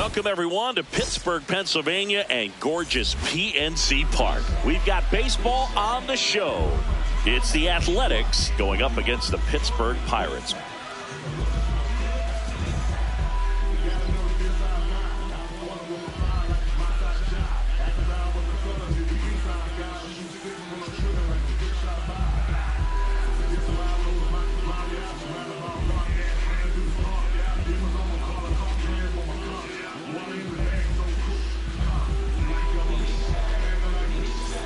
Welcome, everyone, to Pittsburgh, Pennsylvania, and gorgeous PNC Park. We've got baseball on the show. It's the Athletics going up against the Pittsburgh Pirates.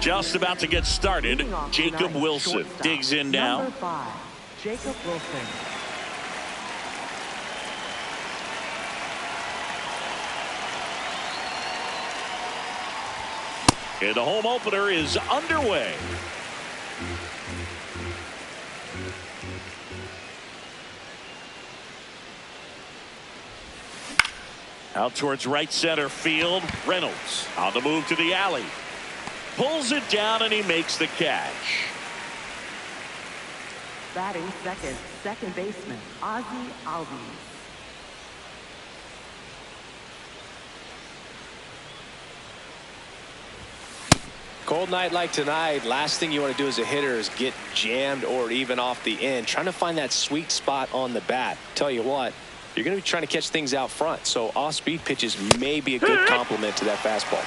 Just about to get started. Jacob Wilson digs in now. Number 5, Jacob Wilson. And the home opener is underway. Out towards right center field. Reynolds on the move to the alley. Pulls it down and he makes the catch. Batting second, second baseman, Ozzie Albies. Cold night like tonight, last thing you want to do as a hitter is get jammed or even off the end. Trying to find that sweet spot on the bat. Tell you what, you're going to be trying to catch things out front, so off-speed pitches may be a good complement to that fastball.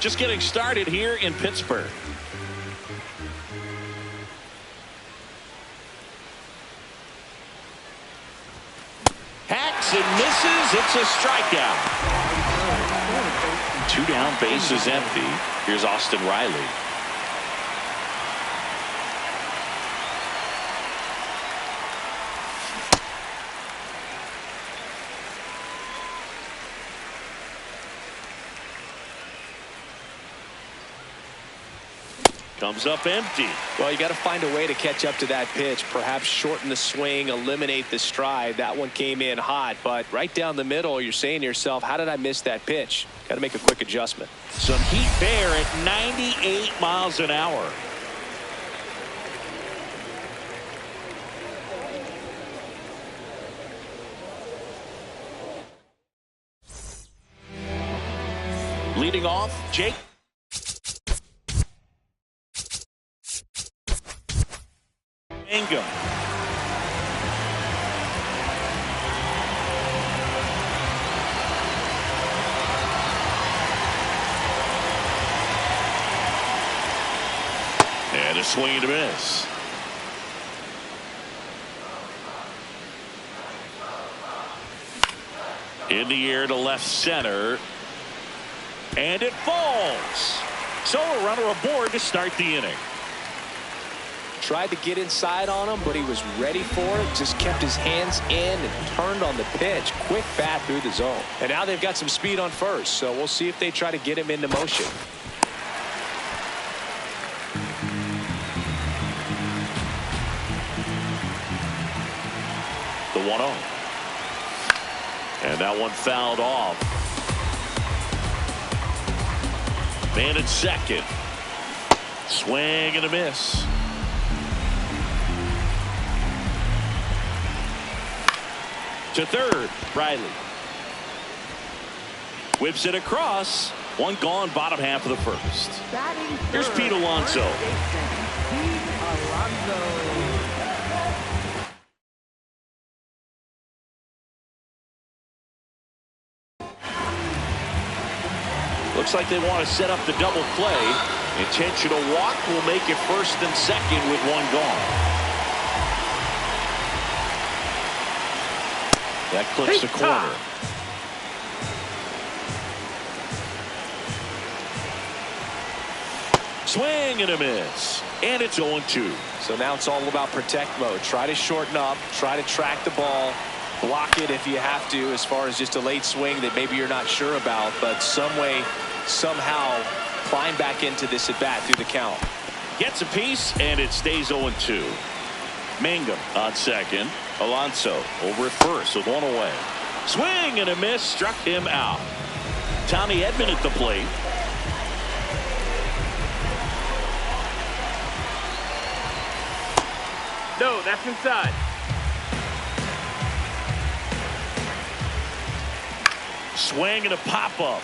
Just getting started here in Pittsburgh. Hacks and misses. It's a strikeout. 2 down, bases empty. Here's Austin Riley. Comes up empty. Well, you got to find a way to catch up to that pitch. Perhaps shorten the swing, eliminate the stride. That one came in hot, but right down the middle, you're saying to yourself, how did I miss that pitch? Got to make a quick adjustment. Some heat there at 98 miles an hour. Leading off, Jake. Ingham. And a swing and a miss. In the air to left center. And it falls. So a runner aboard to start the inning. Tried to get inside on him, but he was ready for it. Just kept his hands in and turned on the pitch. Quick bat through the zone. And now they've got some speed on first, so we'll see if they try to get him into motion. The 1-0. And that one fouled off. Man at second. Swing and a miss. To third, Riley. Whips it across. One gone, bottom half of the first. Here's Pete Alonso. Looks like they want to set up the double play. Intentional walk will make it first and second with one gone. That clips the corner. Swing and a miss. And it's 0-2. So now it's all about protect mode. Try to shorten up. Try to track the ball. Block it if you have to, as far as just a late swing that maybe you're not sure about. But some way, somehow, climb back into this at-bat through the count. Gets a piece, and it stays 0-2. Mangum on second. Alonso over at first with one away. Swing and a miss, struck him out. Tommy Edman at the plate. No, that's inside. Swing and a pop-up.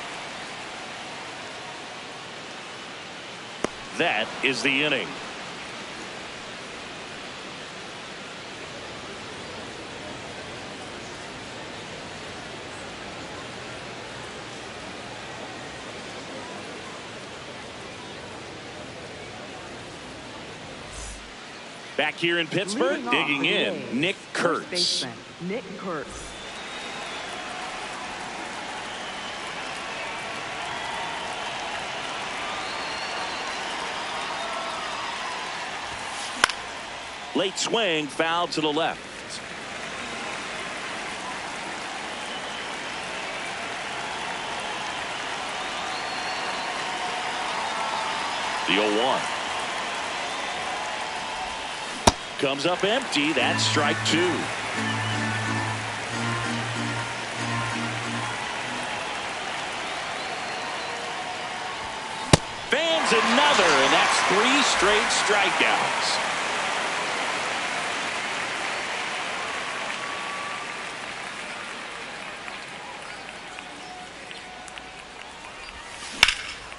That is the inning. Back here in Pittsburgh, digging in, Nick Kurtz. Baseman, Nick Kurtz. Late swing, foul to the left. The 0-1. Comes up empty. That's strike two. Fans another, and that's 3 straight strikeouts.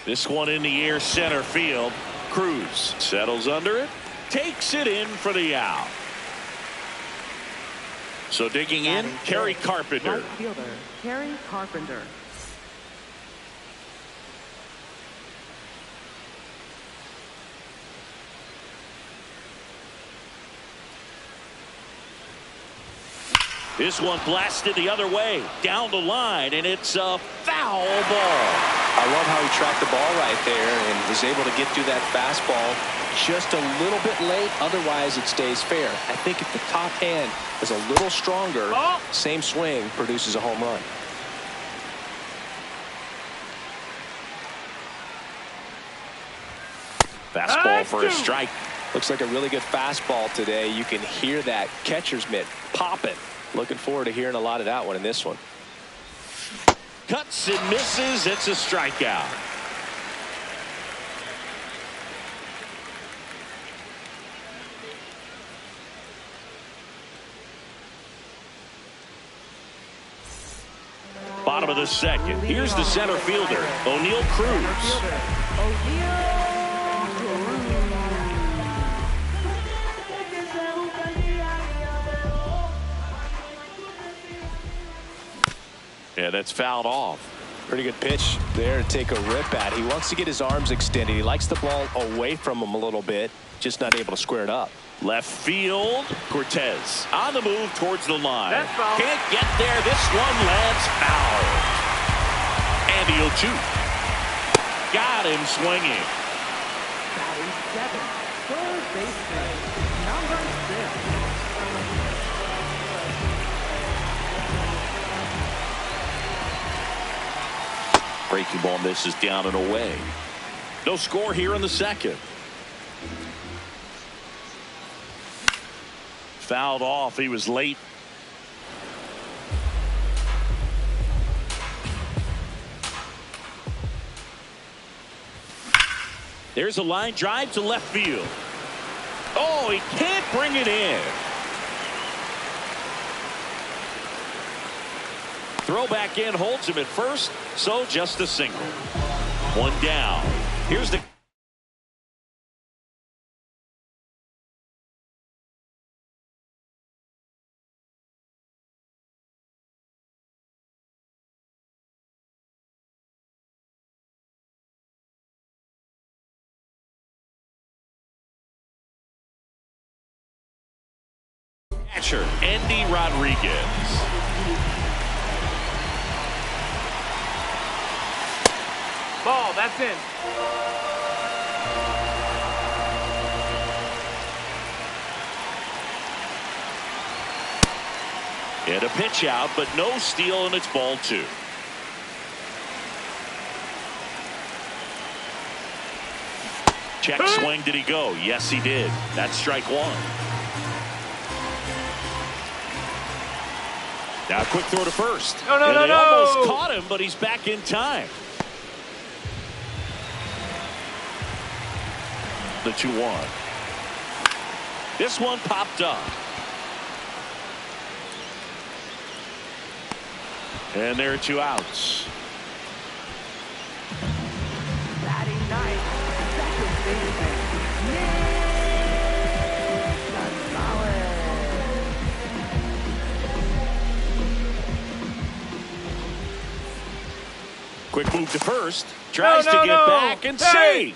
This one in the air, center field. Cruz settles under it, takes it in for the out. So digging in, Kerry Carpenter. Right fielder, Kerry Carpenter. This one blasted the other way, down the line, and it's a foul ball. I love how he tracked the ball right there and was able to get through that fastball just a little bit late. Otherwise, it stays fair. I think if the top hand is a little stronger, same swing produces a home run. Fastball for a strike. Looks like a really good fastball today. You can hear that catcher's mitt popping. Looking forward to hearing a lot of that one in this one. Cuts and misses. It's a strikeout. Bottom of the second. Here's the center fielder, O'Neal Cruz. Yeah, that's fouled off. Pretty good pitch there to take a rip at. He wants to get his arms extended. He likes the ball away from him a little bit, just not able to square it up. Left field, Cortez on the move towards the line. That's foul. Can't get there. This one lands foul. And the 0-2. Got him swinging. Batting 7, third baseman, number 6. Breaking ball misses down and away. No score here in the second. Fouled off. He was late. There's a line drive to left field. Oh, he can't bring it in. Throw back in, holds him at first, so just a single. One down. Here's the catcher, Andy Rodriguez. Ball, that's in. And a pitch out, but no steal, and it's ball 2. Check swing, did he go? Yes, he did. That's strike 1. Now a quick throw to first. No, and they no. almost caught him, but he's back in time. The 2-1. This one popped up. And there are 2 outs. Batting ninth, second baseman, Quick move to first. Tries to get back and save.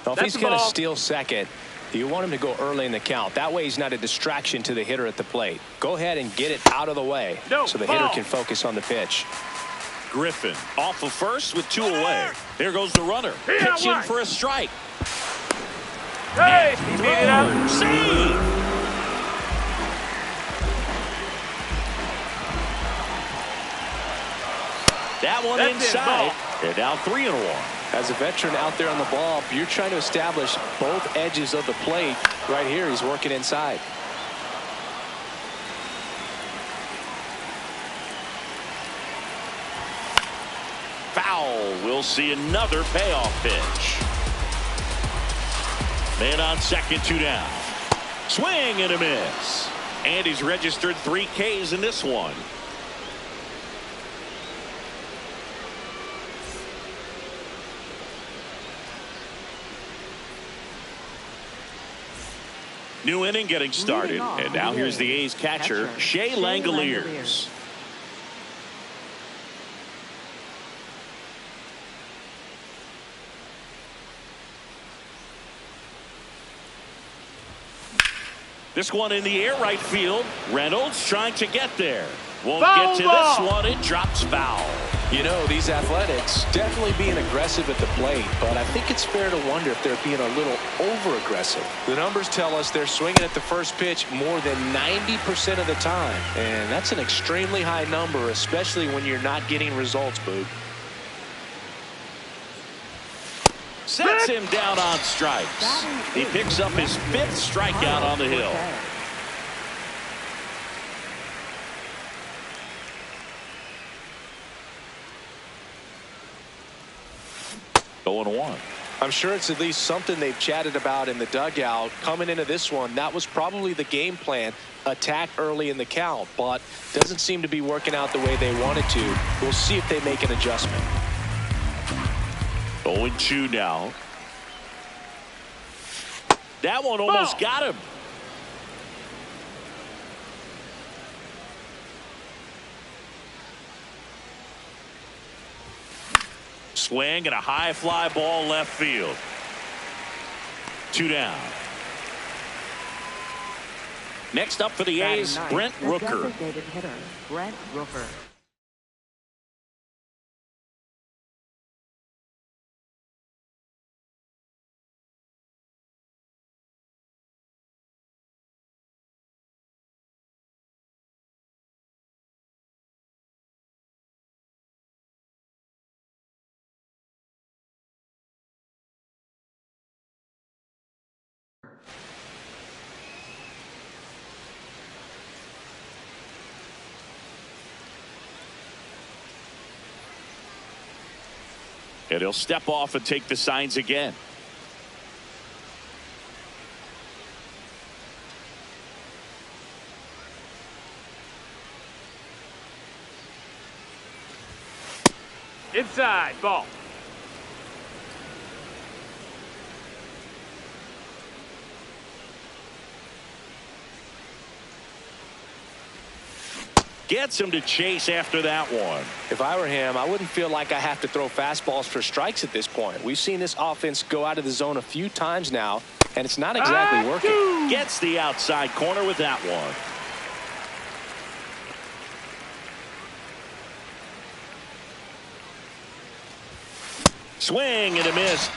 Well, if he's going to steal second, you want him to go early in the count. That way he's not a distraction to the hitter at the plate. Go ahead and get it out of the way so the hitter can focus on the pitch. Griffin off of first with 2 away. There goes the runner. Pitching for a strike. Hey, he beat it up. Save. That one inside. And now 3-1. As a veteran out there on the ball, you're trying to establish both edges of the plate. Right here, he's working inside. Foul. We'll see another payoff pitch. Man on second, 2 down. Swing and a miss. And he's registered 3 Ks in this one. New inning getting started, and now here's the A's catcher, Shea Langoliers. This one in the air right field. Reynolds trying to get there. Won't get to this one. It drops foul. You know, these Athletics definitely being aggressive at the plate, but I think it's fair to wonder if they're being a little over-aggressive. The numbers tell us they're swinging at the first pitch more than 90% of the time, and that's an extremely high number, especially when you're not getting results, Boog. Sets him down on strikes. He picks up his 5th strikeout on the hill. 0-1. I'm sure it's at least something they've chatted about in the dugout. Coming into this one, that was probably the game plan. Attack early in the count, but doesn't seem to be working out the way they wanted to. We'll see if they make an adjustment. 0-2 now. That one almost got him. Swing and a high fly ball left field. 2 down. Next up for the A's, Brent Rooker. designated hitter, Brent Rooker. And he'll step off and take the signs again. Inside, ball. Gets him to chase after that one. If I were him, I wouldn't feel like I have to throw fastballs for strikes at this point. We've seen this offense go out of the zone a few times now, and it's not exactly working. Gets the outside corner with that one. Swing and a miss.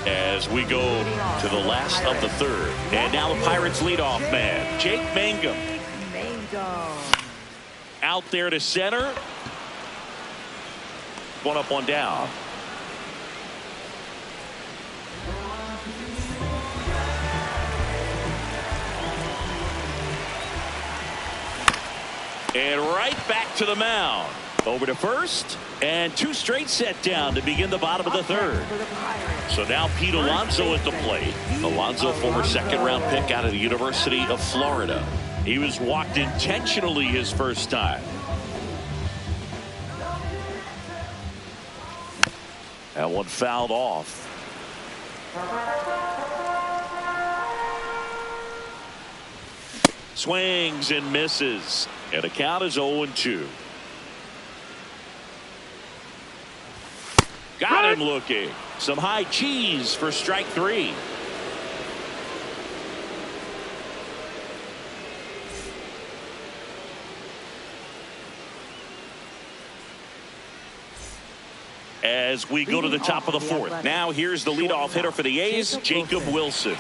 As we go to the last of the 3rd. And now the Pirates leadoff man, Jake Mangum. Out there to center. 1 up, 1 down. And right back to the mound. Over to first, and 2 straight set down to begin the bottom of the third. So now Pete Alonso at the plate. Alonso, former second-round pick out of the University of Florida. He was walked intentionally his first time. That one fouled off. Swings and misses, and the count is 0-2. Got him looking. Some high cheese for strike 3. As we go to the top of the fourth. Now here's the leadoff hitter for the A's, Jacob Wilson.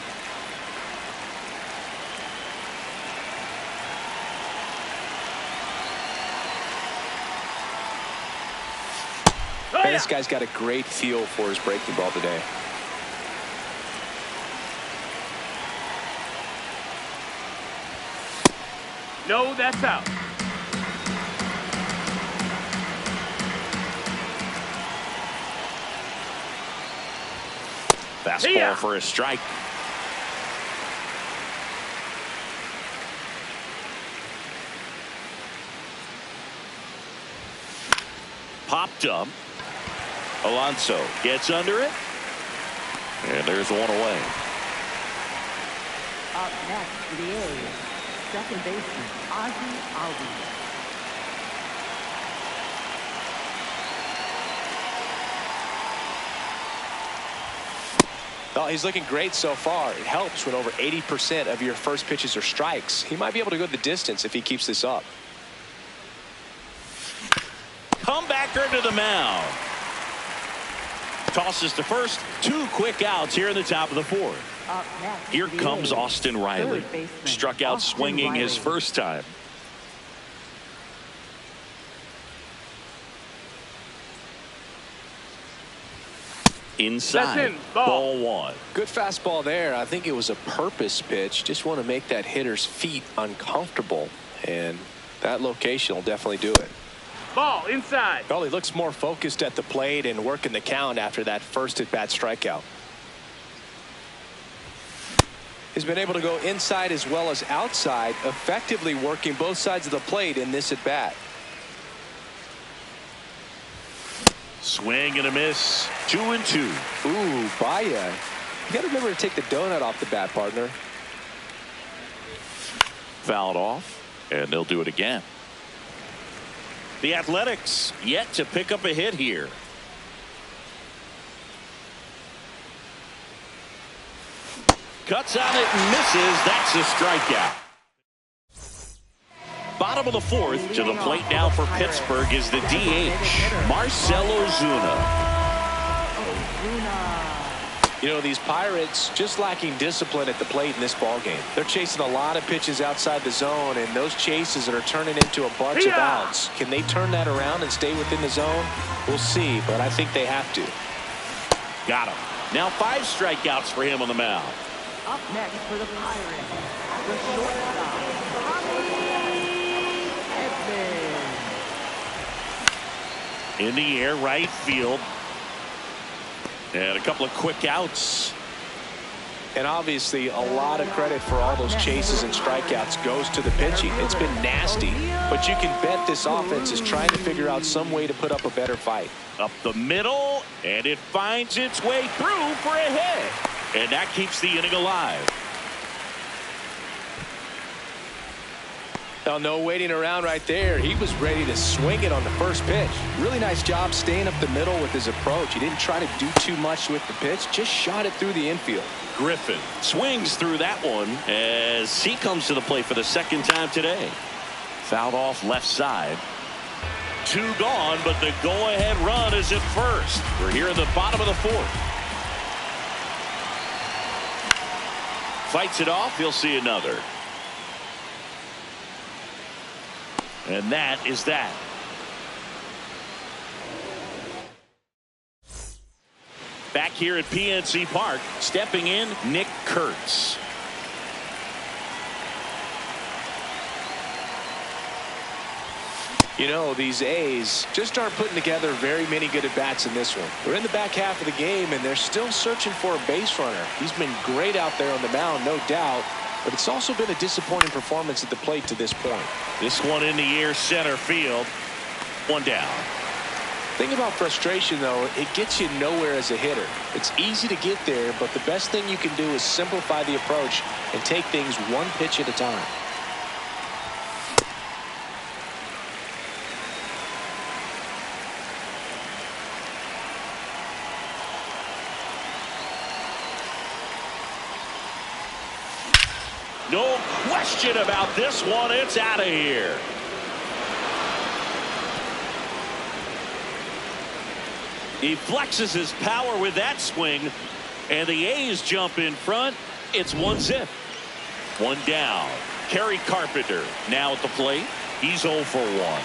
And this guy's got a great feel for his breaking ball today. No, that's out. Fastball for a strike. Popped up. Alonso gets under it. And there's one away. Up next for the A's, second baseman, Ozzie Albies. Well, he's looking great so far. It helps when over 80% of your first pitches are strikes. He might be able to go the distance if he keeps this up. Comebacker to the mound. Tosses to first. 2 quick outs here in the top of the fourth. Here comes Austin Riley. Struck out swinging his first time. Inside. Ball 1. Good fastball there. I think it was a purpose pitch. Just want to make that hitter's feet uncomfortable. And that location will definitely do it. Ball inside. Well, he looks more focused at the plate and working the count after that first at-bat strikeout. He's been able to go inside as well as outside, effectively working both sides of the plate in this at-bat. Swing and a miss. 2-2. Ooh, Baia. You got to remember to take the donut off the bat, partner. Fouled off, and they'll do it again. The Athletics yet to pick up a hit here. Cuts on it and misses. That's a strikeout. Bottom of the fourth. To the plate now for Pittsburgh is the DH, Marcell Ozuna. You know, these Pirates just lacking discipline at the plate in this ballgame. They're chasing a lot of pitches outside the zone, and those chases are turning into a bunch of outs. Can they turn that around and stay within the zone? We'll see, but I think they have to. Got him. Now 5 strikeouts for him on the mound. Up next for the Pirates, the shortstop, Tommy Edman. In the air, right field. And a couple of quick outs. And obviously a lot of credit for all those chases and strikeouts goes to the pitching. It's been nasty, but you can bet this offense is trying to figure out some way to put up a better fight. Up the middle, and it finds its way through for a hit. And that keeps the inning alive. Now, no waiting around right there. He was ready to swing it on the first pitch. Really nice job staying up the middle with his approach. He didn't try to do too much with the pitch, just shot it through the infield. Griffin swings through that one as he comes to the plate for the second time today. Fouled off left side. 2 gone, but the go-ahead run is at first. We're here in the bottom of the fourth. Fights it off. He'll see another. And that is that. Back here at PNC Park, stepping in, Nick Kurtz. You know, these A's just aren't putting together very many good at-bats in this one. We're in the back half of the game, and they're still searching for a base runner. He's been great out there on the mound, no doubt, but it's also been a disappointing performance at the plate to this point. This one in the air, center field. One down. Thing about frustration, though, it gets you nowhere as a hitter. It's easy to get there, but the best thing you can do is simplify the approach and take things one pitch at a time. No question about this one. It's out of here. He flexes his power with that swing, and the A's jump in front. It's 1-0. One down. Kerry Carpenter now at the plate. He's 0 for 1.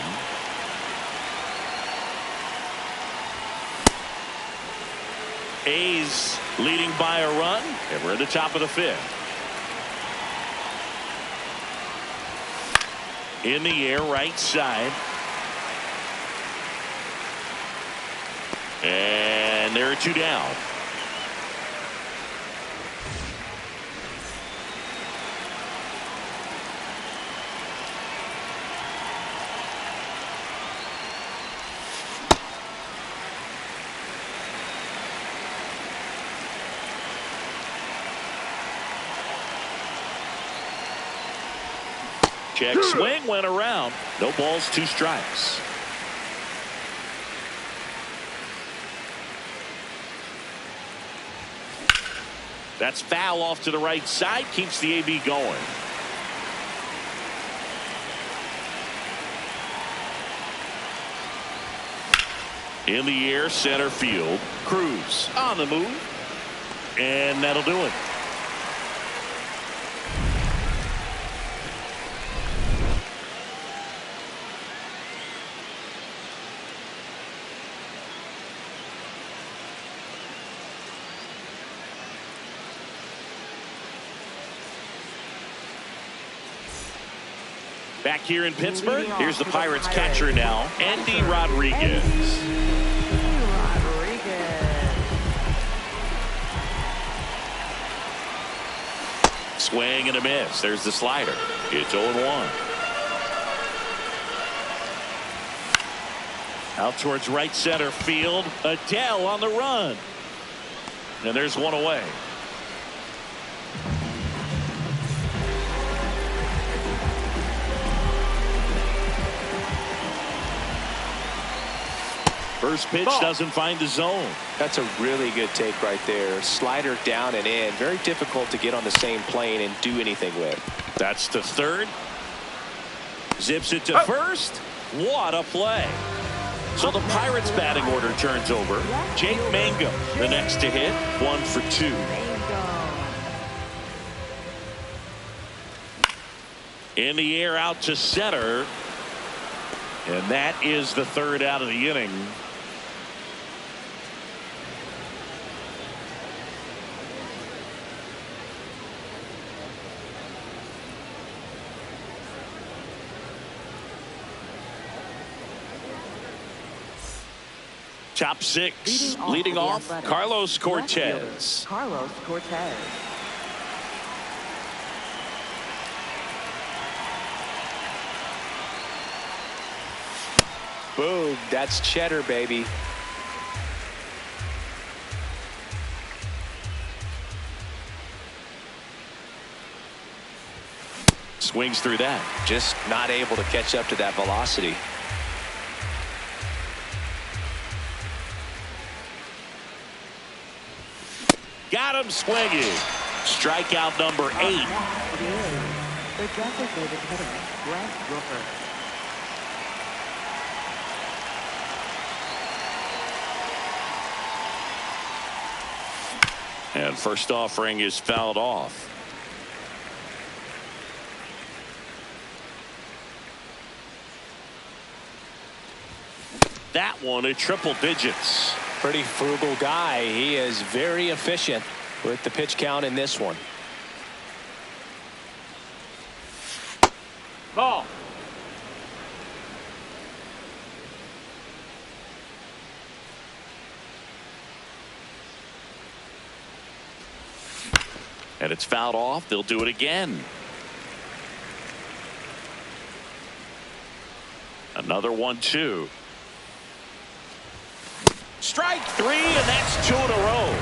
A's leading by a run, and we're at the top of the 5th. In the air, right side. And there are 2 down. Check swing, went around. No balls, 2 strikes. That's foul off to the right side. Keeps the AB going. In the air, center field. Cruz on the move. And that'll do it. Back here in Pittsburgh, here's the Pirates catcher now, Andy Rodriguez. Swing and a miss. There's the slider. It's 0-1. Out towards right center field. Adele on the run. And there's one away. First pitch doesn't find the zone. That's a really good take right there. Slider down and in. Very difficult to get on the same plane and do anything with. That's to third. Zips it to first. What a play. So the Pirates batting order turns over. Jake Mangum the next to hit. 1 for 2. In the air out to center. And that is the 3rd out of the inning. Top 6 leading off Carlos Cortez. Carlos Cortez. Boom. That's cheddar, baby. Swings through that. Just not able to catch up to that velocity. Got him swinging. Strikeout number 8. The designated hitter, Brent Rooker. And first offering is fouled off. That one at triple digits. Pretty frugal guy. He is very efficient with the pitch count in this one. And it's fouled off. They'll do it again. Another 1-2. Strike three, and that's 2 in a row.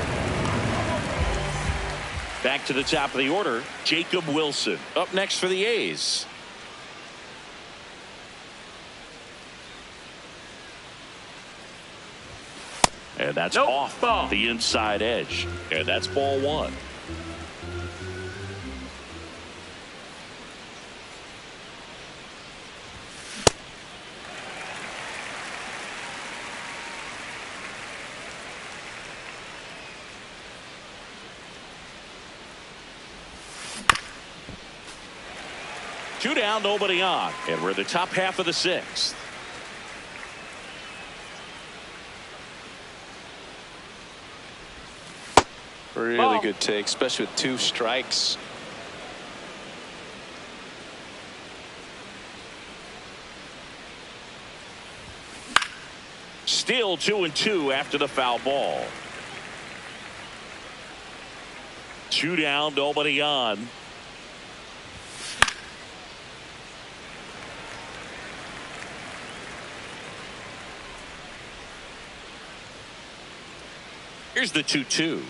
Back to the top of the order, Jacob Wilson up next for the A's. And that's off the inside edge. And that's ball one. Two down, nobody on. And we're in the top half of the sixth. Really good take, especially with 2 strikes. Still 2-2 after the foul ball. 2 down, nobody on. Here's the 2-2.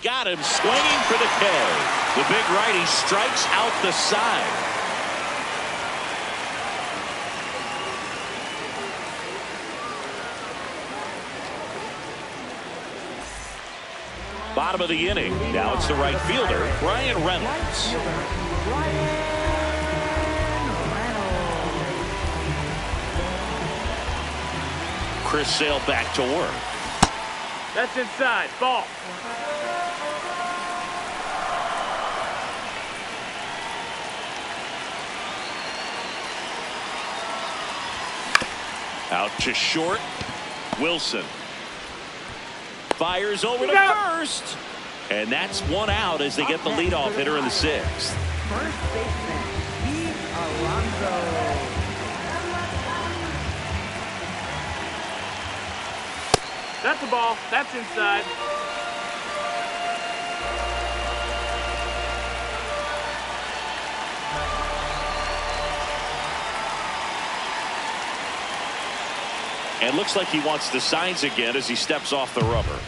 Got him swinging for the K. The big righty strikes out the side. Bottom of the inning. Now it's the right fielder, Brian Reynolds. Chris Sale back to work. That's inside. Ball. Out to short. Wilson fires over to first. And that's 1 out as they get the leadoff hitter in the 6th. First baseman, Pete Alonso. That's a ball. That's inside. And looks like he wants the signs again as he steps off the rubber.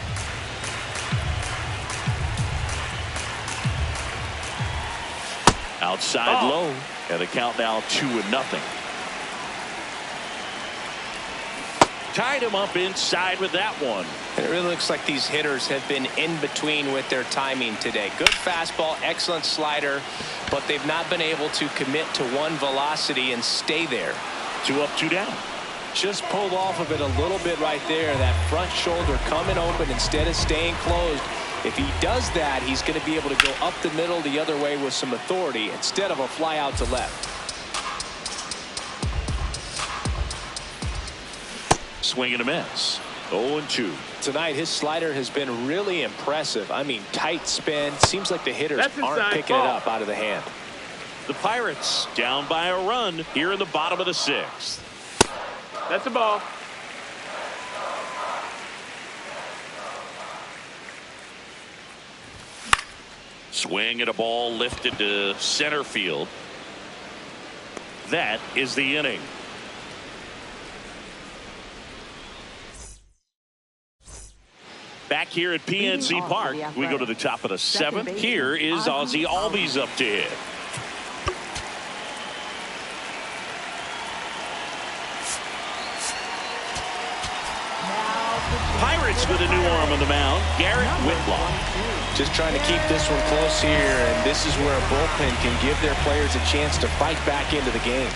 Outside low. And the count now 2-0. Tied him up inside with that one. And it really looks like these hitters have been in between with their timing today. Good fastball, excellent slider, but they've not been able to commit to one velocity and stay there. 2 up, 2 down. Just pulled off of it a little bit right there. That front shoulder coming open instead of staying closed. If he does that, he's going to be able to go up the middle the other way with some authority instead of a fly out to left. Swing and a miss. 0-2. Tonight, his slider has been really impressive. I mean, tight spin. Seems like the hitters aren't picking it up out of the hand. The Pirates down by a run here in the bottom of the 6th. That's a ball. Swing and a ball lifted to center field. That is the inning. Back here at PNC Park, we go to the top of the 7th. Here is Ozzie Albies up to hit. Pirates with a new arm on the mound, Garrett Whitlock. Just trying to keep this one close here, and this is where a bullpen can give their players a chance to fight back into the game.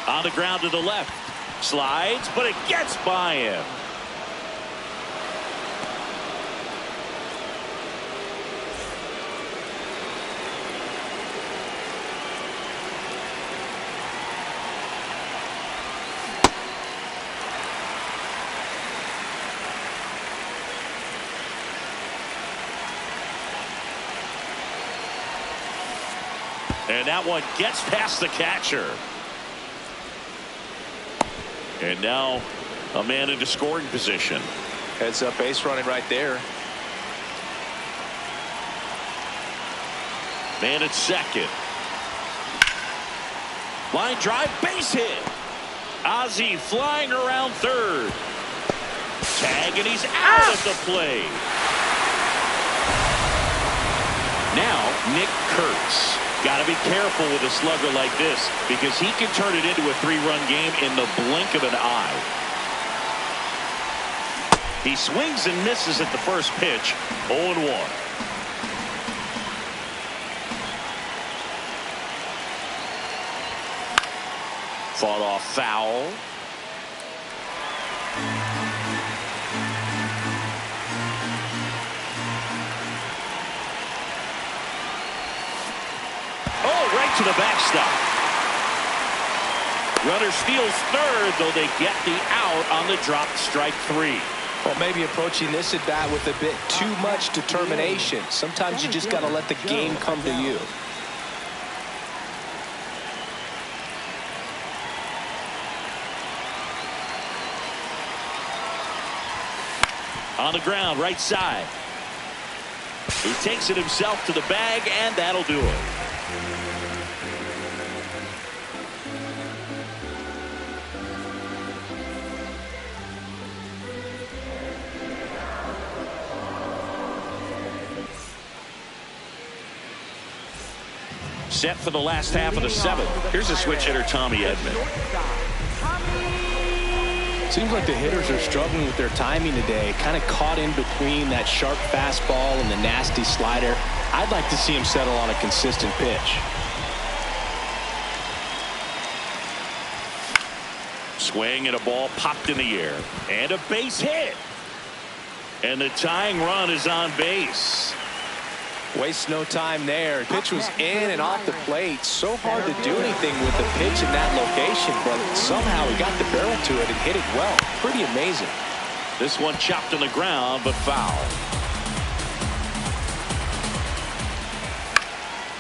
On the ground to the left. Slides, but it gets by him. And that one gets past the catcher. And now A man into scoring position. Heads up base running right there. Man at second. Line drive, base hit. Ozzie flying around third. Tag, and he's out at the plate. Now, Nick Kurtz. Got to be careful with a slugger like this because he can turn it into a 3-run game in the blink of an eye. He swings and misses at the first pitch. 0-1. Fought off foul. Oh, right to the backstop. Runner steals third, though they get the out on the drop, strike 3. Well, maybe approaching this at bat with a bit too much determination. Sometimes you just got to let the game come to you. On the ground, right side. He takes it himself to the bag, and that'll do it. Set for the last half of the 7th. Here's a switch hitter, Tommy Edman. Seems like the hitters are struggling with their timing today. Kind of caught in between that sharp fastball and the nasty slider. I'd like to see him settle on a consistent pitch. Swing and a ball popped in the air. And a base hit. And the tying run is on base. Waste no time there. Pitch was in and off the plate. So hard to do anything with the pitch in that location, but somehow he got the barrel to it and hit it well. Pretty amazing. This one chopped on the ground, but foul.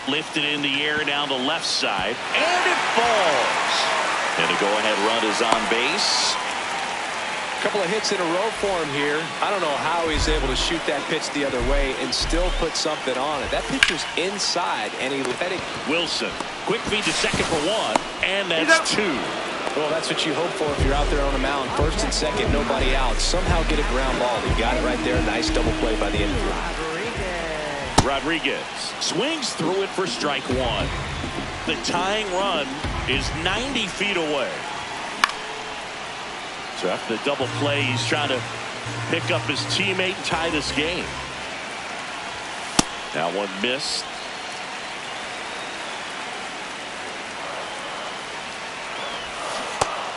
Lifted in the air down the left side, and it falls. And a go-ahead run is on base. Couple of hits in a row for him here. I don't know how he's able to shoot that pitch the other way and still put something on it. That pitch was inside, and he let it. Wilson, quick feed to second for 1, and that's 2. Well, that's what you hope for if you're out there on the mound. First and second, nobody out. Somehow get a ground ball. He got it right there. Nice double play by the infield. Rodriguez swings through it for strike 1. The tying run is 90 feet away. So after the double play, he's trying to pick up his teammate and tie this game. Now one missed.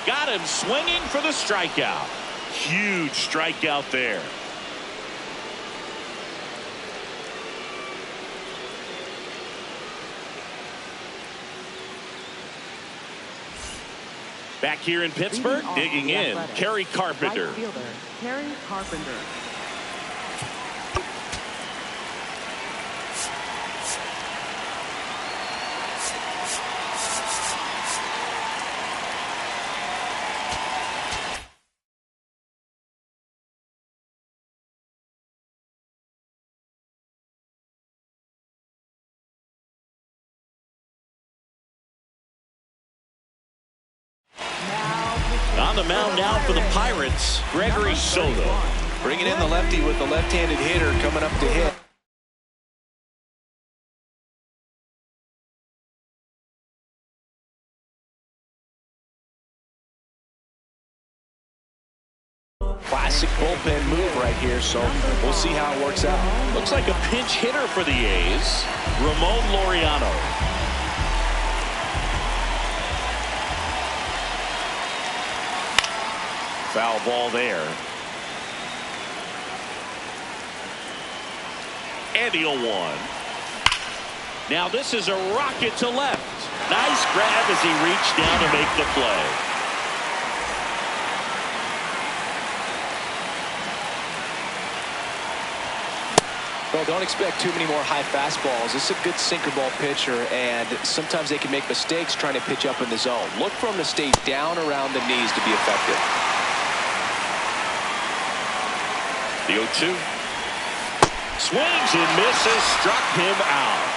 Got him swinging for the strikeout. Huge strikeout there. Back here in Pittsburgh, digging in, Kerry Carpenter. Right fielder, Kerry Carpenter. On the mound now for the Pirates, Gregory Soto. Bringing in the lefty with the left-handed hitter coming up to hit. Classic bullpen move right here, so we'll see how it works out. Looks like a pinch hitter for the A's, Ramon Laureano. Foul ball there. And the 0-1. Now this is a rocket to left. Nice grab as he reached down to make the play. Well, don't expect too many more high fastballs. This is a good sinker ball pitcher, and sometimes they can make mistakes trying to pitch up in the zone. Look for him to stay down around the knees to be effective. The 0-2. Swings and misses. Struck him out.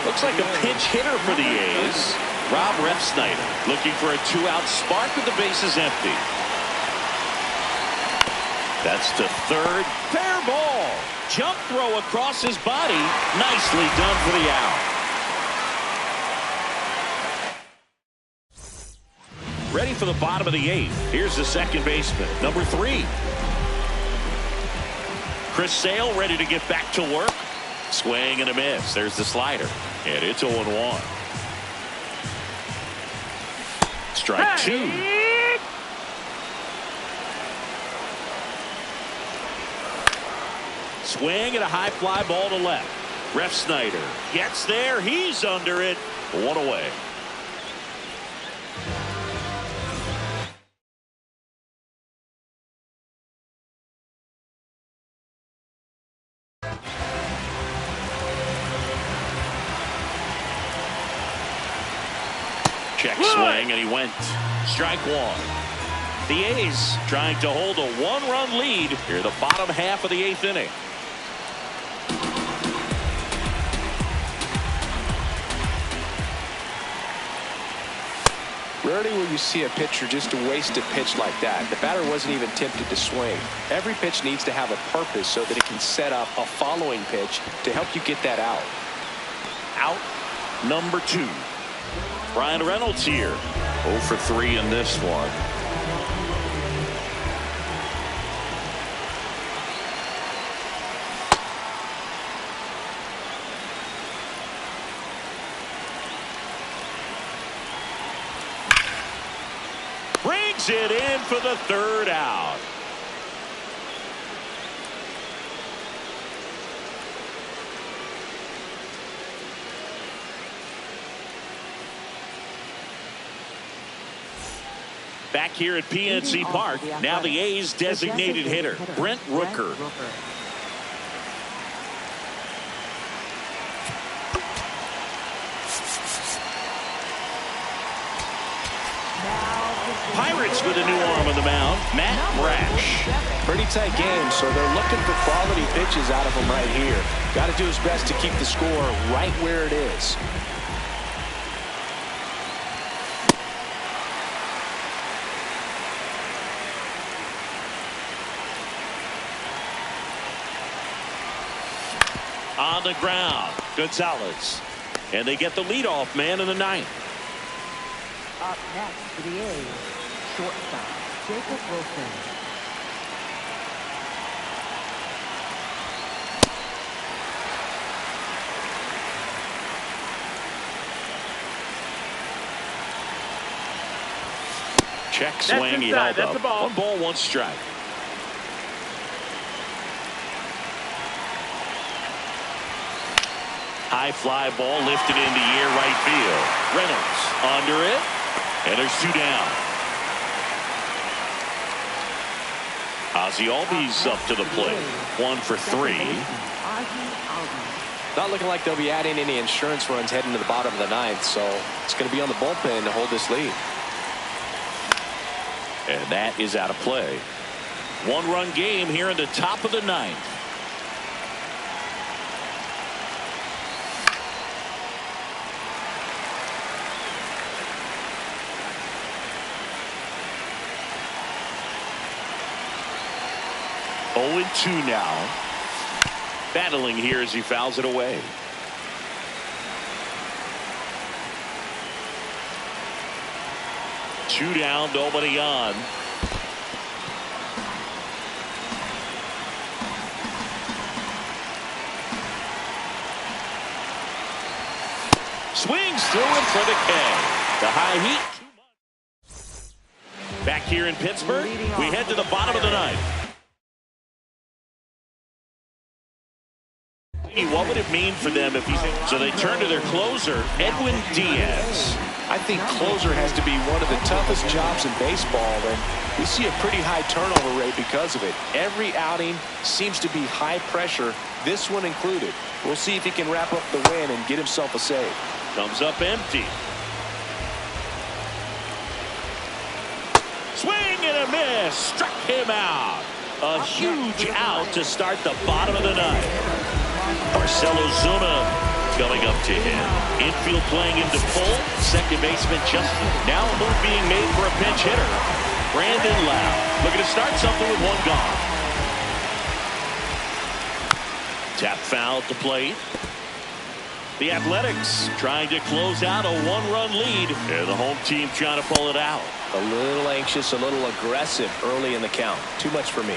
Looks like a pinch hitter for the A's. Rob Refsnyder looking for a 2-out spark with the bases empty. That's to third. Fair ball. Jump throw across his body. Nicely done for the out. Ready for the bottom of the 8th. Here's the second baseman, number 3. Chris Sale ready to get back to work. Swing and a miss. There's the slider. And it's 0-1. Strike 2. Swing and a high fly ball to left. Refsnyder gets there. He's under it. 1 away. Check swing, and he went. Strike 1. The A's trying to hold a 1-run lead here the bottom half of the 8th inning. Rarely will you see a pitcher just waste a pitch like that. The batter wasn't even tempted to swing. Every pitch needs to have a purpose so that it can set up a following pitch to help you get that out. Out number 2. Brian Reynolds here. 0 for 3 in this one. Brings it in for the 3rd out. Back here at PNC Park, now the A's designated hitter, Brent Rooker. Pirates with a new arm on the mound, Matt Brash. Pretty tight game, so they're looking for quality pitches out of him right here. Got to do his best to keep the score right where it is. On the ground, Gonzalez. And they get the leadoff man in the 9th. Up next for the A's, shortstop, Jacob Wilson. Check swing, he held up. 1 ball, 1 strike. High fly ball lifted into the air right field. Reynolds under it. And there's 2 down. Ozzie Albies up to the plate. 1 for 3. Not looking like they'll be adding any insurance runs heading to the bottom of the 9th, so it's going to be on the bullpen to hold this lead. And that is out of play. 1-run game here in the top of the 9th. Oh, 0-2 now. Battling here as he fouls it away. Two down, nobody on. Swings through him for the K. The high heat. Back here in Pittsburgh, we head to the bottom of the 9th. What would it mean for them if he's so they turn to their closer, Edwin Diaz. I think closer has to be one of the toughest jobs in baseball, and we see a pretty high turnover rate because of it. Every outing seems to be high pressure, this one included. We'll see if he can wrap up the win and get himself a save. Comes up empty. has struck him out. A huge out to start the bottom of the ninth. Marcelo Zuna coming up to him. Infield playing into full. Second baseman just now a move being made for a pinch hitter. Brandon Lau looking to start something with one gone. Tap foul at the plate. The Athletics trying to close out a one-run lead. And the home team trying to pull it out. A little anxious, a little aggressive early in the count. Too much for me.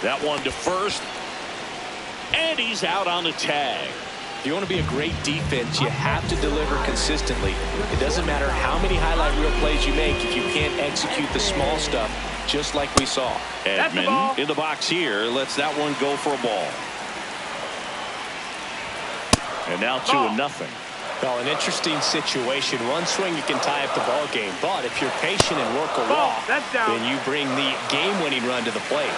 That one to first. And he's out on the tag. If you want to be a great defense, you have to deliver consistently. It doesn't matter how many highlight reel plays you make if you can't execute the small stuff, just like we saw. Edman in the box here lets that one go for a ball. And now 2-0. Well, an interesting situation. One swing you can tie up the ball game, but if you're patient and work a walk, then you bring the game-winning run to the plate.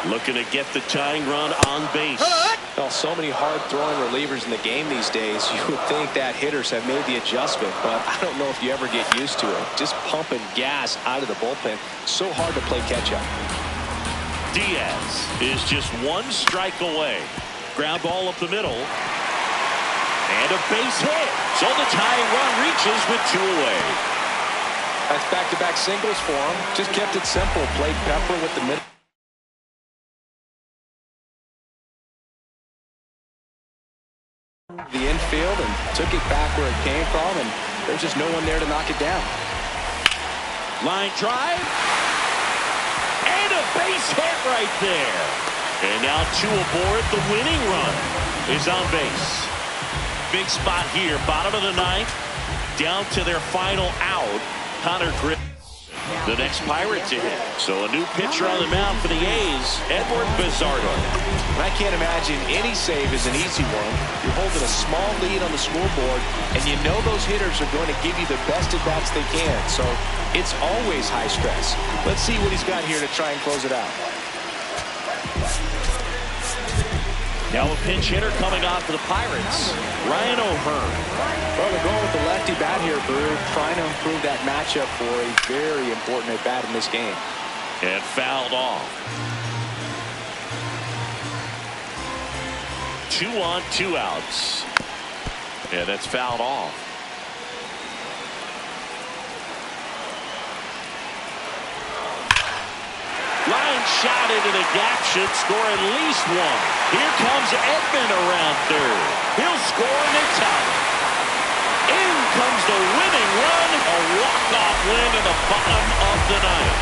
Looking to get the tying run on base. Well, so many hard-throwing relievers in the game these days, you would think that hitters have made the adjustment, but I don't know if you ever get used to it. Just pumping gas out of the bullpen. So hard to play catch-up. Diaz is just one strike away. Ground ball up the middle. And a base hit. So the tying run reaches with 2 away. That's back-to-back singles for him. Just kept it simple. Played pepper with the middle. The infield and took it back where it came from, and there's just no one there to knock it down. Line drive. And a base hit right there. And now 2 aboard. The winning run is on base. Big spot here, bottom of the ninth, down to their final out. Connor Griffin, the next Pirate to hit. So a new pitcher on the mound for the A's, Edward Bizardo. I can't imagine any save is an easy one. You're holding a small lead on the scoreboard, and you know those hitters are going to give you the best at-bats they can. So it's always high stress. Let's see what he's got here to try and close it out. Now a pinch hitter coming on for the Pirates, Ryan O'Hearn. Well, they're going with the lefty bat here, Brew, trying to improve that matchup for a very important at-bat in this game. And fouled off. 2 on, 2 outs. And that's fouled off. Line shot into the gap, should score at least 1. Here comes Edman around third. He'll score and they tie it. In comes the winning run. A walk-off win in the bottom of the ninth.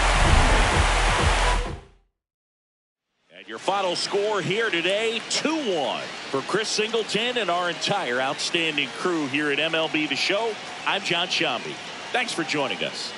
And your final score here today, 2-1. For Chris Singleton and our entire outstanding crew here at MLB The Show, I'm John Shambi. Thanks for joining us.